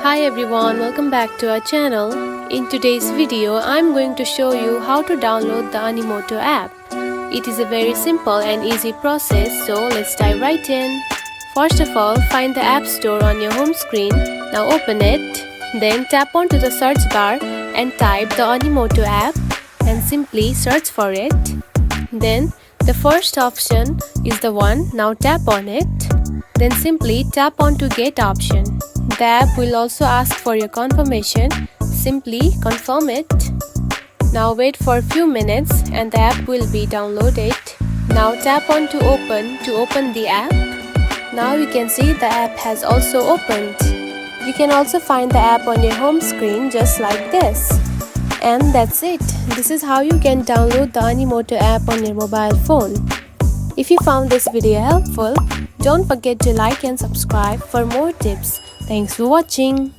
Hi everyone, welcome back to our channel. In today's video, I'm going to show you how to download the Animoto app. It is a very simple and easy process, so let's dive right in. First of all, find the App Store on your home screen. Now open it. Then tap onto the search bar and type the Animoto app and simply search for it. Then the first option is the one. Now tap on it. Then simply tap on to Get option. The app will also ask for your confirmation. Simply confirm it. Now wait for a few minutes and the app will be downloaded. Now tap on to open the app. Now you can see the app has also opened. You can also find the app on your home screen just like this. And that's it. This is how you can download the Animoto app on your mobile phone. If you found this video helpful, don't forget to like and subscribe for more tips. Thanks for watching.